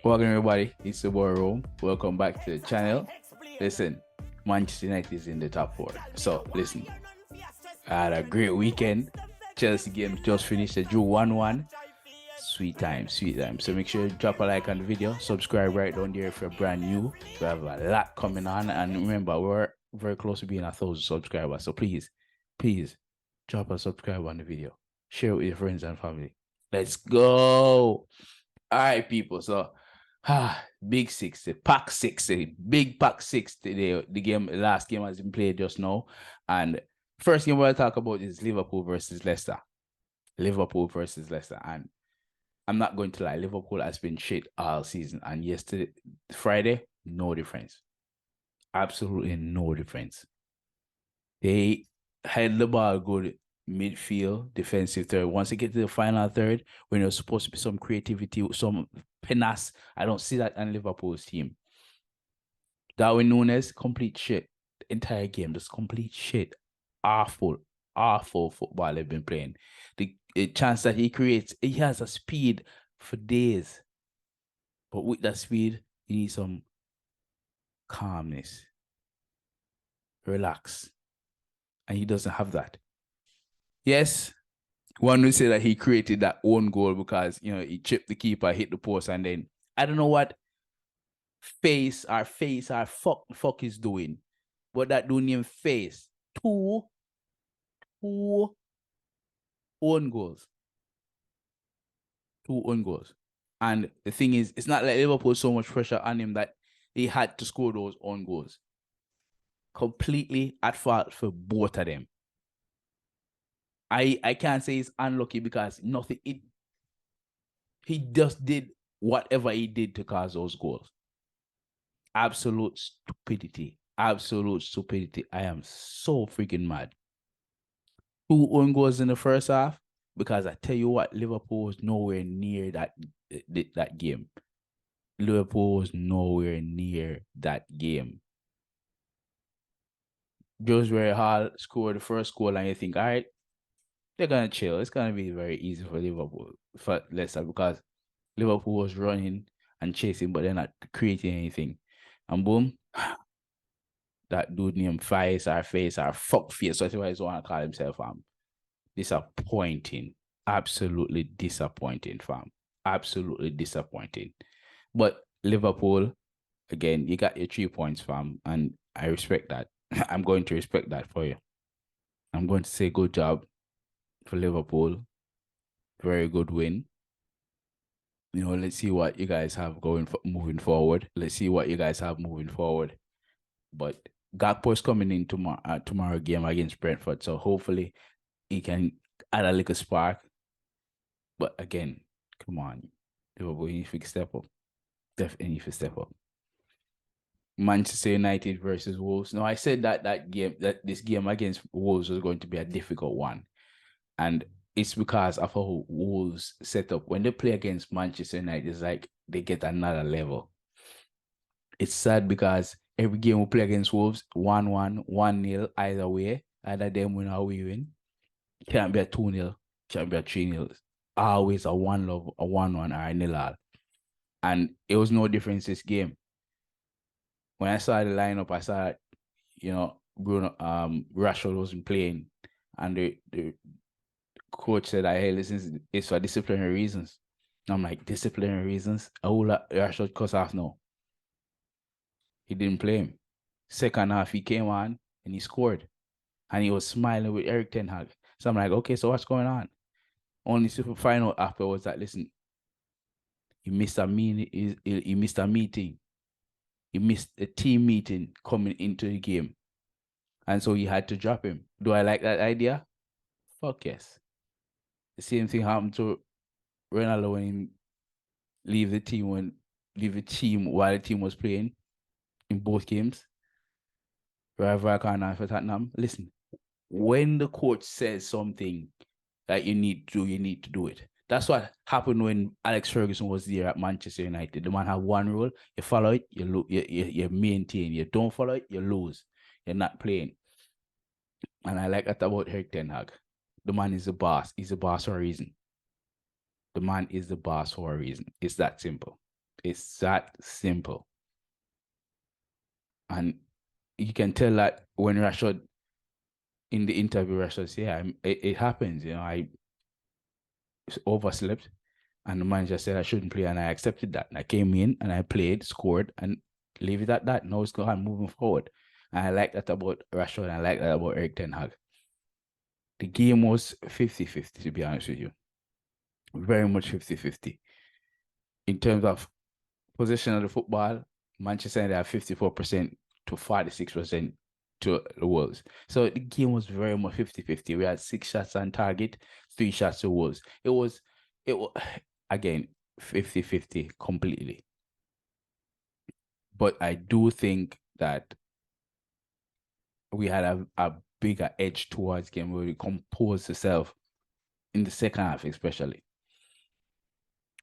Welcome everybody, it's the boy Rome. Welcome back to the channel. Listen, Manchester United is in the top four. So listen, I had a great weekend. Chelsea game just finished. They drew 1-1. Sweet time, sweet time. So make sure you drop a like on the video, subscribe right down there if you're brand new. We have a lot coming on, and remember, we're very close to being 1,000 subscribers. So please drop a subscribe on the video. Share it with your friends and family. Let's go. All right, people. So, big 60, pack 60, big pack 60 today. The last game has been played just now. And first game we'll talk about is Liverpool versus Leicester. Liverpool versus Leicester. And I'm not going to lie, Liverpool has been shit all season. And yesterday, Friday, no difference. Absolutely no difference. They had the ball good midfield, defensive third. Once they get to the final third, when there's supposed to be some creativity, some panace, I don't see that on Liverpool's team. Darwin Núñez, complete shit. The entire game, just complete shit. Awful football they've been playing. The chance that he creates, he has a speed for days. But with that speed, you need some calmness. Relax. And he doesn't have that. Yes, one would say that he created that own goal because he chipped the keeper, hit the post, and then I don't know what face or fuck is doing, but that dude named Face two own goals, and the thing is, it's not like Liverpool so much pressure on him that he had to score those own goals. Completely at fault for both of them. I can't say he's unlucky because nothing. He just did whatever he did to cause those goals. Absolute stupidity. Absolute stupidity. I am so freaking mad. 2 own goals in the first half because I tell you what, Liverpool was nowhere near that game. Liverpool was nowhere near that game. Joshua Hall scored the first goal, and you think, all right, they're gonna chill. It's gonna be very easy for Liverpool, for Leicester, because Liverpool was running and chasing, but they're not creating anything. And boom, that dude named Face or Fuck Face, whatever he want to call himself, disappointing. Absolutely disappointing, fam. Absolutely disappointing. But Liverpool, again, you got your 3 points, fam, and I respect that. I'm going to respect that for you. I'm going to say good job for Liverpool. Very good win. Let's see what you guys have moving forward. Let's see what you guys have moving forward. But Gakpo is coming in tomorrow game against Brentford, so hopefully he can add a little spark. But again, come on, Liverpool, you need to step up. Definitely need to step up. Manchester United versus Wolves. No, I said that this game against Wolves was going to be a difficult one, and it's because of how Wolves set up. When they play against Manchester United, it's like they get another level. It's sad because every game we play against Wolves, 1-1, 1-0, either way. Either them win or we win. Can't be a 2-0, can't be a 3-0. Always a 1-1 or a 0-0. And it was no difference this game. When I saw the lineup, I saw, Bruno, Rashford wasn't playing. And the coach said, hey, listen, it's for disciplinary reasons. And I'm like, disciplinary reasons? I will let Rashford cut off now. He didn't play him. Second half, he came on and he scored. And he was smiling with Eric Ten Hag. So I'm like, okay, so what's going on? Only to find out afterwards that, listen, he missed a meeting. He missed a meeting. He missed a team meeting coming into the game. And so he had to drop him. Do I like that idea? Fuck yes. The same thing happened to Ronaldo when he leave the team while the team was playing in both games. For Tottenham. Listen, when the coach says something that you need to do it. That's what happened when Alex Ferguson was there at Manchester United. The man had one rule: you follow it, you maintain. You don't follow it, you lose. You're not playing. And I like that about Eric Ten Hag. The man is the boss. He's the boss for a reason. The man is the boss for a reason. It's that simple. It's that simple. And you can tell that when Rashford in the interview, Rashford said, yeah, it happens. I overslept, and the manager said I shouldn't play, and I accepted that. And I came in and I played, scored, and leave it at that. Now it's going moving forward. And I like that about Rashford, and I like that about Eric Ten Hag. The game was 50-50, to be honest with you. Very much 50-50. In terms of possession of the football, Manchester United have 54% to 46% to the Wolves. So the game was very much 50-50. We had 6 shots on target, 3 shots to Wolves. It was again 50-50 completely. But I do think that we had a bigger edge towards game where we composed ourselves in the second half, especially.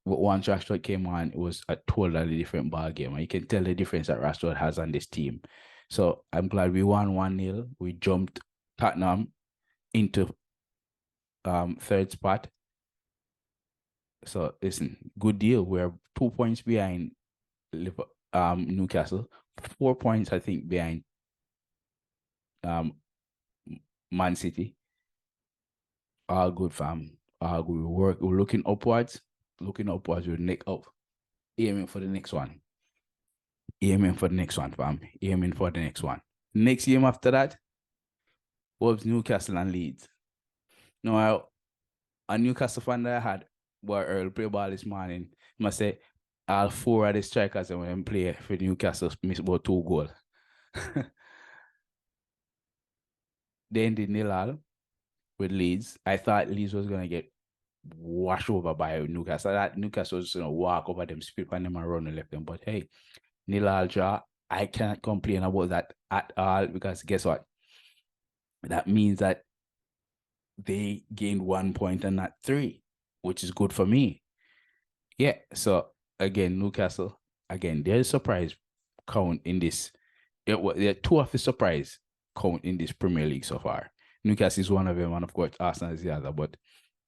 But once Rashford came on, it was a totally different ball game. And you can tell the difference that Rashford has on this team. So I'm glad we won 1-0. We jumped Tottenham into third spot. So listen, good deal. We're 2 points behind Newcastle, 4 points, I think, behind Man City. All good, fam. All good. We're looking upwards. We're neck up. Aiming for the next one. Aiming for the next one, fam. Aiming for the next one. Next game after that was Newcastle and Leeds. Now, a Newcastle fan that I had, boy, Earl play ball this morning, must say all 4 of the strikers when they play for Newcastle missed about 2 goals. They ended 0-0 with Leeds. I thought Leeds was going to get washed over by Newcastle. I thought Newcastle was going to walk over them, spit on them and run and left them. But hey, 0-0 draw. I can't complain about that at all because guess what? That means that they gained 1 point and not 3, which is good for me. Yeah. So again, Newcastle, again, there's a surprise count in this. There are 2 of the surprise count in this Premier League so far. Newcastle is one of them, and of course, Arsenal is the other. But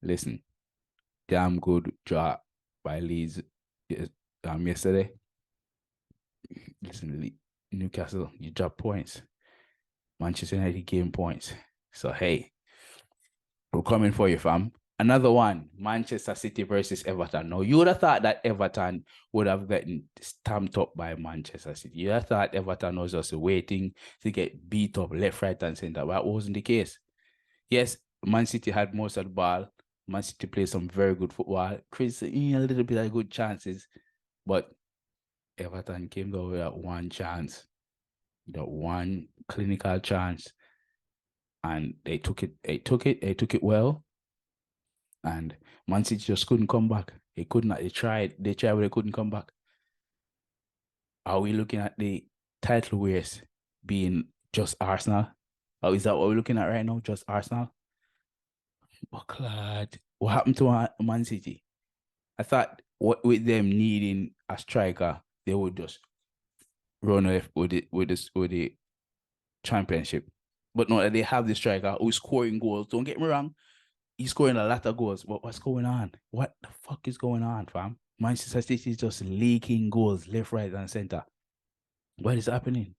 listen, damn good draw by Leeds yesterday. Listen, Newcastle, you drop points. Manchester United gained points. So hey, we're coming for you, fam. Another one, Manchester City versus Everton. Now, you would have thought that Everton would have gotten stamped up by Manchester City. You would have thought Everton was just waiting to get beat up left, right, and center. But that wasn't the case. Yes, Man City had most of the ball. Man City played some very good football. Chris, a little bit of good chances. But Everton came down with that one chance. That one clinical chance. And they took it. They took it well. And Man City just couldn't come back. They could not. They tried, but they couldn't come back. Are we looking at the title race being just Arsenal? Or is that what we're looking at right now? Just Arsenal? Oh, God. What happened to Man City? I thought with them needing a striker, they would just run off with the championship. But no, they have the striker who's scoring goals. Don't get me wrong. He's scoring a lot of goals. But what's going on? What the fuck is going on, fam? Manchester City is just leaking goals left, right, and center. What is happening?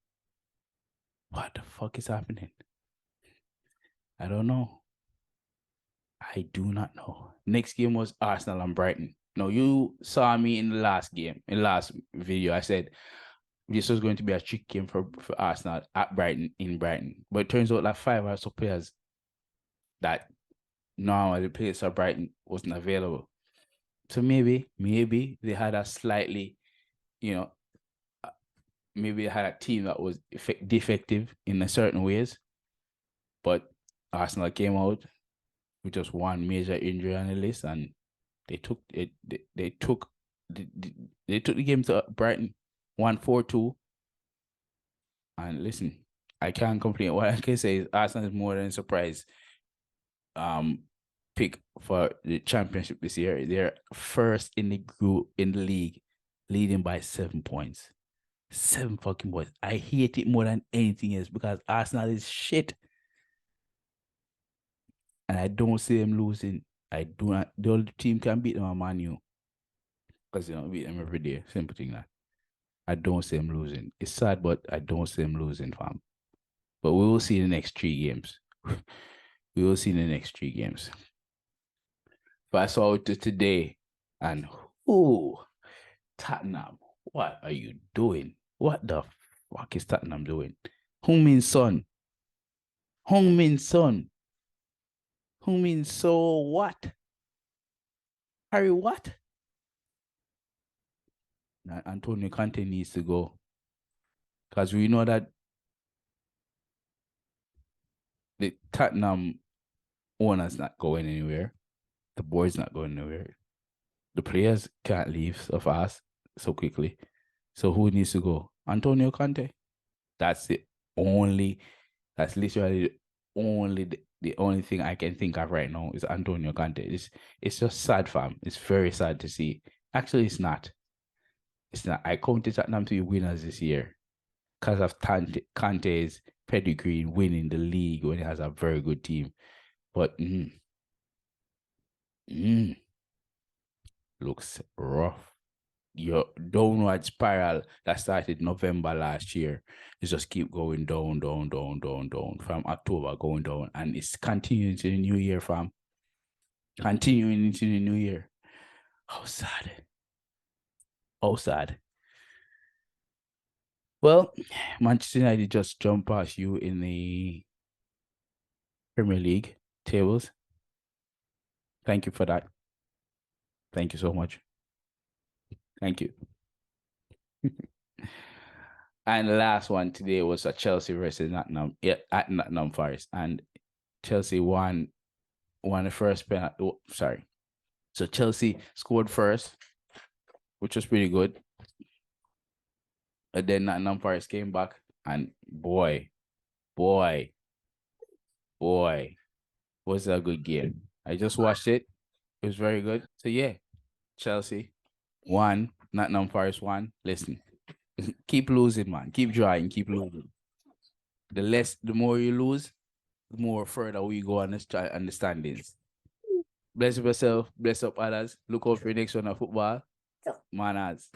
What the fuck is happening? I don't know. I do not know. Next game was Arsenal and Brighton. Now, you saw me in the last game, in the last video. I said this was going to be a trick game for Arsenal at Brighton, in Brighton. But it turns out that 5 or so players that normally players for Brighton wasn't available. So maybe they had a slightly, maybe they had a team that was defective in a certain ways. But Arsenal came out with just one major injury on the list, and they took it. They took the game to Brighton 1-4-2. And listen, I can't complain. What I can say is Arsenal is more than a surprise pick for the championship this year. They're first in the group in the league, leading by 7 points. 7 fucking points. I hate it more than anything else because Arsenal is shit. And I don't see them losing. I do not. The only team can beat them are Man U. Because you know, beat them every day. Simple thing that. I don't see him losing. It's sad, but I don't see him losing, fam. But we will see the next 3 games. We will see the next 3 games. But I saw it today, and oh, Tottenham, what are you doing? What the fuck is Tottenham doing? Heung-min Son. Heung-min Son. Heung-min So what? Harry what? Antonio Conte needs to go. Because we know that the Tottenham owner's not going anywhere. The board's not going anywhere. The players can't leave so fast, so quickly. So who needs to go? Antonio Conte. That's the only, that's literally the only thing I can think of right now is Antonio Conte. It's just sad, fam. It's very sad to see. Actually, it's not. It's not. I counted Tottenham to be winners this year because of Conte's pedigree in winning the league when he has a very good team. But looks rough. Your downward spiral that started November last year is just keep going down, down, down, down, down from October going down, and it's continuing to the new year, fam. Continuing into the new year. How sad. How sad. Well, Manchester United just jumped past you in the Premier League tables. Thank you for that. Thank you so much. Thank you. And the last one today was a Chelsea versus Nottingham, yeah, at Nottingham Forest, and Chelsea won the first penalty. Oh, sorry. So Chelsea scored first, which was pretty good. And then Nottingham Forest came back, and boy, boy, boy, was a good game. I just watched it. It was very good. So yeah, Chelsea won, Nottingham Forest won. Listen, keep losing, man. Keep trying, keep losing. The more you lose, the more further we go on the standings. Bless up yourself, bless up others. Look out for your next one of football. Manaz.